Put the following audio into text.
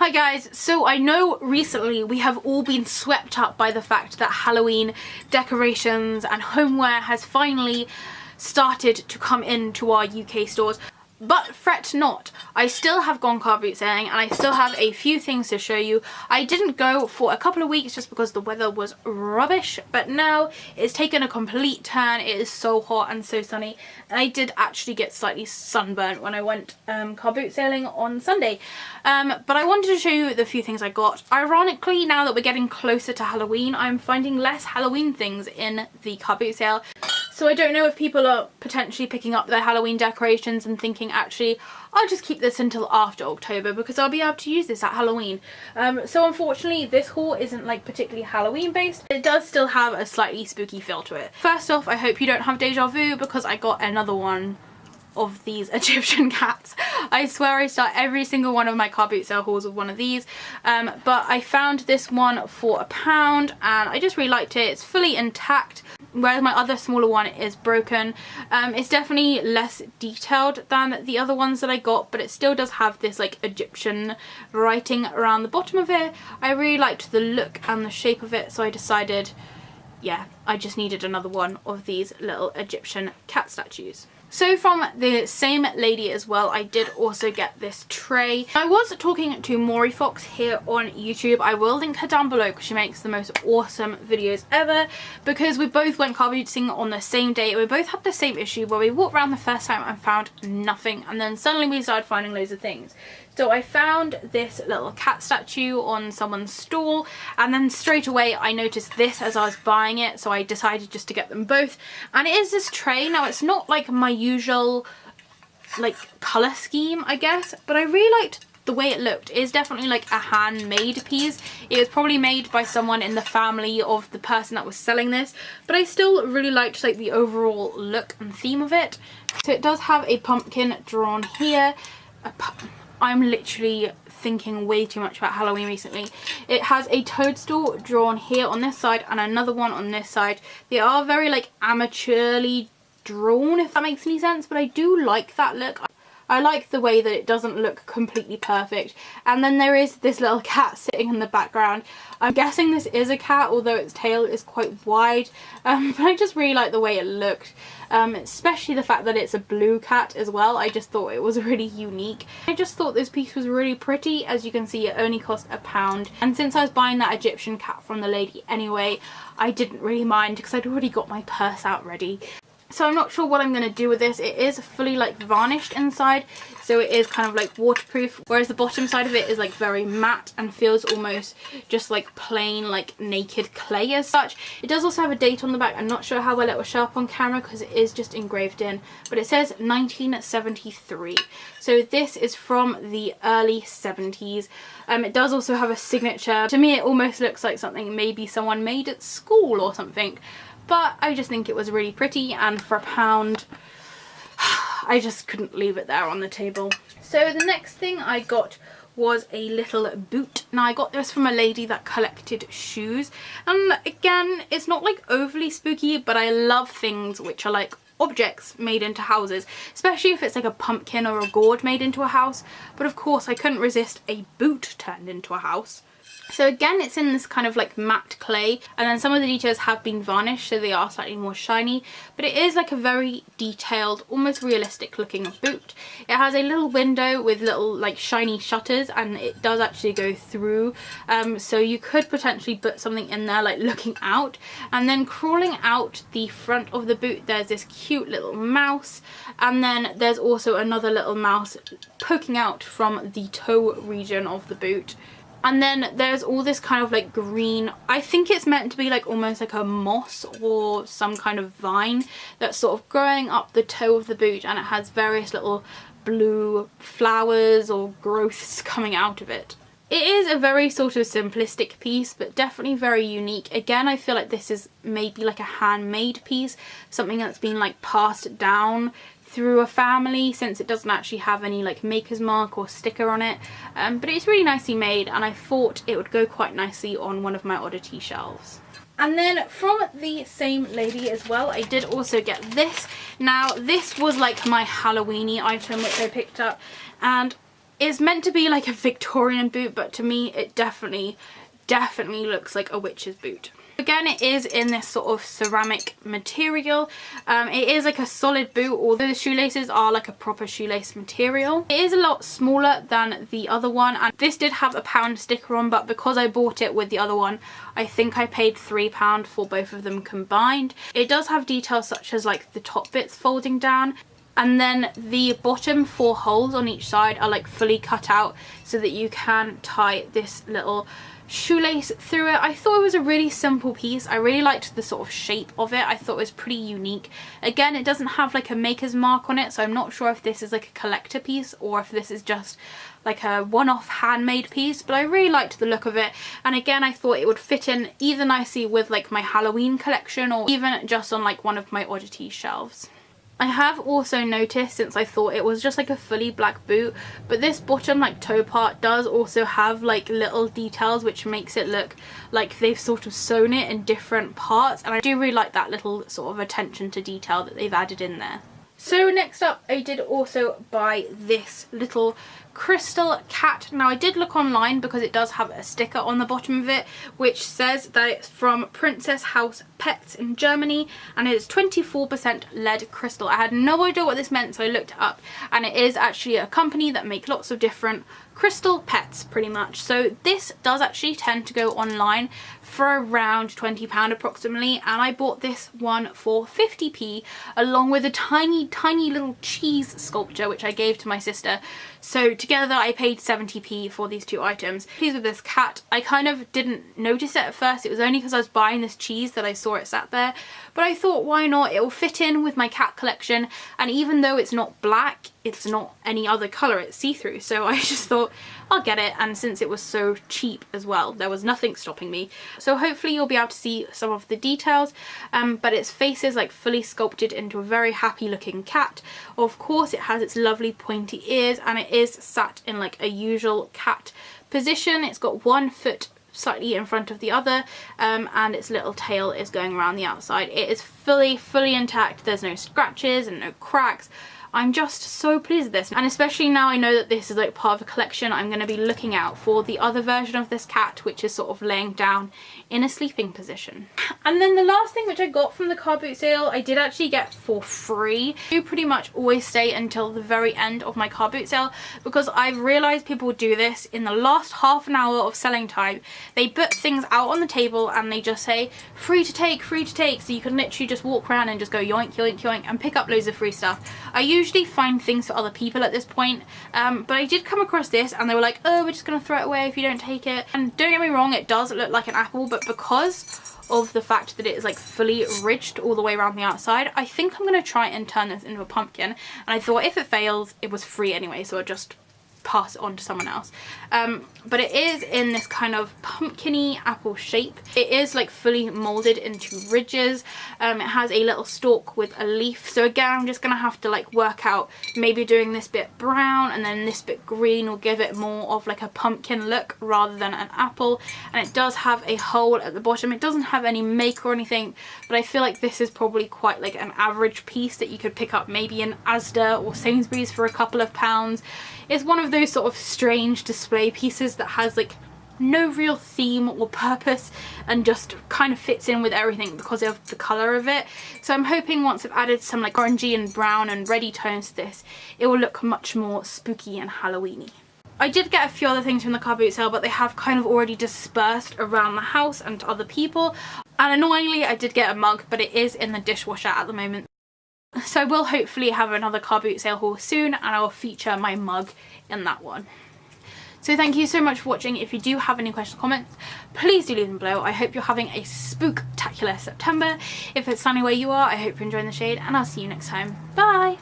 Hi guys, so I know recently we have all been swept up by the fact that Halloween decorations and homeware has finally started to come into our UK stores. But fret not, I still have gone car boot sailing and I still have a few things to show you. I didn't go for a couple of weeks just because the weather was rubbish, but now it's taken a complete turn. It is so hot and so sunny, and I did actually get slightly sunburnt when I went car boot sailing on Sunday. But I wanted to show you the few things I got. Ironically, now that we're getting closer to Halloween, I'm finding less Halloween things in the car boot sale. So I don't know if people are potentially picking up their Halloween decorations and thinking, actually, I'll just keep this until after October because I'll be able to use this at Halloween. So unfortunately, this haul isn't like particularly Halloween based. It does still have a slightly spooky feel to it. First off, I hope you don't have deja vu because I got another one of these Egyptian cats. I swear I start every single one of my car boot sale hauls with one of these, but I found this one for £1 and I just really liked it. It's fully intact, whereas my other smaller one is broken. It's definitely less detailed than the other ones that I got, but it still does have this like Egyptian writing around the bottom of it. I really liked the look and the shape of it, so I decided, yeah, I just needed another one of these little Egyptian cat statues. So from the same lady as well, I did also get this tray. I was talking to Morifox here on YouTube. I will link her down below because she makes the most awesome videos ever, because we both went car booting on the same day. We both had the same issue where we walked around the first time and found nothing, and then suddenly we started finding loads of things. So I found this little cat statue on someone's stall, and then straight away I noticed this as I was buying it, so I decided just to get them both. And it is this tray. Now it's not like my usual like colour scheme, I guess, but I really liked the way it looked. It is definitely like a handmade piece. It was probably made by someone in the family of the person that was selling this, but I still really liked like the overall look and theme of it. So it does have a pumpkin drawn here. I'm literally thinking way too much about Halloween recently. It has a toadstool drawn here on this side and another one on this side. They are very like amateurly drawn, if that makes any sense, but I do like that look. I like the way that it doesn't look completely perfect. And then there is this little cat sitting in the background. I'm guessing this is a cat, although its tail is quite wide, but I just really like the way it looked. Especially the fact that it's a blue cat as well. I just thought it was really unique. I just thought this piece was really pretty. As you can see, it only cost £1, and since I was buying that Egyptian cat from the lady anyway, I didn't really mind because I'd already got my purse out ready. So I'm not sure what I'm going to do with this. It is fully like varnished inside, so it is kind of like waterproof, whereas the bottom side of it is like very matte and feels almost just like plain like naked clay as such. It does also have a date on the back. I'm not sure how well it will show up on camera because it is just engraved in, but it says 1973. So this is from the early 70s. It does also have a signature. To me it almost looks like something maybe someone made at school or something. But I just think it was really pretty, and for £1 I just couldn't leave it there on the table. So the next thing I got was a little boot. Now I got this from a lady that collected shoes, and again, it's not like overly spooky, but I love things which are like objects made into houses, especially if it's like a pumpkin or a gourd made into a house. But of course I couldn't resist a boot turned into a house. So again, it's in this kind of like matte clay, and then some of the details have been varnished, so they are slightly more shiny, but it is like a very detailed, almost realistic looking boot. It has a little window with little like shiny shutters, and it does actually go through, so you could potentially put something in there like looking out. And then crawling out the front of the boot, there's this cute little mouse, and then there's also another little mouse poking out from the toe region of the boot. And then there's all this kind of like green, I think it's meant to be like almost like a moss or some kind of vine that's sort of growing up the toe of the boot, and it has various little blue flowers or growths coming out of it. It is a very sort of simplistic piece, but definitely very unique. Again, I feel like this is maybe like a handmade piece, something that's been like passed down through a family, since it doesn't actually have any like maker's mark or sticker on it, but it's really nicely made, and I thought it would go quite nicely on one of my oddity shelves. And then from the same lady as well, I did also get this. Now this was like my Halloweeny item which I picked up, and It's meant to be like a Victorian boot, but to me it definitely looks like a witch's boot. Again, it is in this sort of ceramic material. It is like a solid boot, although the shoelaces are like a proper shoelace material. It is a lot smaller than the other one, and this did have a £1 sticker on, but because I bought it with the other one, I think I paid £3 for both of them combined. It does have details such as like the top bits folding down, and then the bottom 4 holes on each side are like fully cut out so that you can tie this little shoelace through it. I thought it was a really simple piece. I really liked the sort of shape of it. I thought it was pretty unique. Again, it doesn't have like a maker's mark on it, so I'm not sure if this is like a collector piece or if this is just like a one-off handmade piece, but I really liked the look of it. And again, I thought it would fit in either nicely with like my Halloween collection or even just on like one of my oddity shelves. I have also noticed, since I thought it was just like a fully black boot, but this bottom like toe part does also have like little details which makes it look like they've sort of sewn it in different parts, and I do really like that little sort of attention to detail that they've added in there. So next up, I did also buy this little crystal cat. Now I did look online because it does have a sticker on the bottom of it which says that it's from Princess House Pets in Germany and it is 24% lead crystal. I had no idea what this meant, so I looked it up, and it is actually a company that make lots of different crystal pets pretty much. So this does actually tend to go online for around £20 approximately, and I bought this one for 50p along with a tiny little cheese sculpture which I gave to my sister. So together I paid 70p for these 2 items. Pleased with this cat. I kind of didn't notice it at first. It was only because I was buying this cheese that I saw it sat there, but I thought why not, it will fit in with my cat collection, and even though it's not black, it's not any other colour, it's see-through, so I just thought I'll get it, and since it was so cheap as well, there was nothing stopping me. So hopefully you'll be able to see some of the details, but its face is like fully sculpted into a very happy looking cat. Of course it has its lovely pointy ears, and it is sat in like a usual cat position. It's got one foot slightly in front of the other, and its little tail is going around the outside. It is fully intact. There's no scratches and no cracks. I'm just so pleased with this, and especially now I know that this is like part of a collection, I'm going to be looking out for the other version of this cat, which is sort of laying down in a sleeping position. And then the last thing which I got from the car boot sale, I did actually get for free. I do pretty much always stay until the very end of my car boot sale because I've realised people do this in the last half an hour of selling time. They put things out on the table and they just say free to take, so you can literally just walk around and just go yoink, yoink, yoink and pick up loads of free stuff. I usually find things for other people at this point, but I did come across this and they were like, oh, we're just gonna throw it away if you don't take it. And don't get me wrong, it does look like an apple, but because of the fact that it is like fully ridged all the way around the outside, I think I'm gonna try and turn this into a pumpkin. And I thought if it fails, it was free anyway, so I'll just pass it on to someone else. But it is in this kind of pumpkin-y apple shape. It is like fully molded into ridges. It has a little stalk with a leaf, so again I'm just gonna have to like work out maybe doing this bit brown and then this bit green will give it more of like a pumpkin look rather than an apple. And it does have a hole at the bottom. It doesn't have any make or anything, but I feel like this is probably quite like an average piece that you could pick up maybe in Asda or Sainsbury's for a couple of pounds. It's one of those sort of strange display pieces that has like no real theme or purpose and just kind of fits in with everything because of the colour of it. So I'm hoping once I've added some like orangey and brown and reddy tones to this, it will look much more spooky and Halloweeny. I did get a few other things from the car boot sale, but they have kind of already dispersed around the house and to other people. And annoyingly, I did get a mug, but it is in the dishwasher at the moment. So I will hopefully have another car boot sale haul soon, and I'll feature my mug in that one. So thank you so much for watching. If you do have any questions or comments, please do leave them below. I hope you're having a spooktacular September. If it's sunny where you are, I hope you're enjoying the shade, and I'll see you next time. Bye!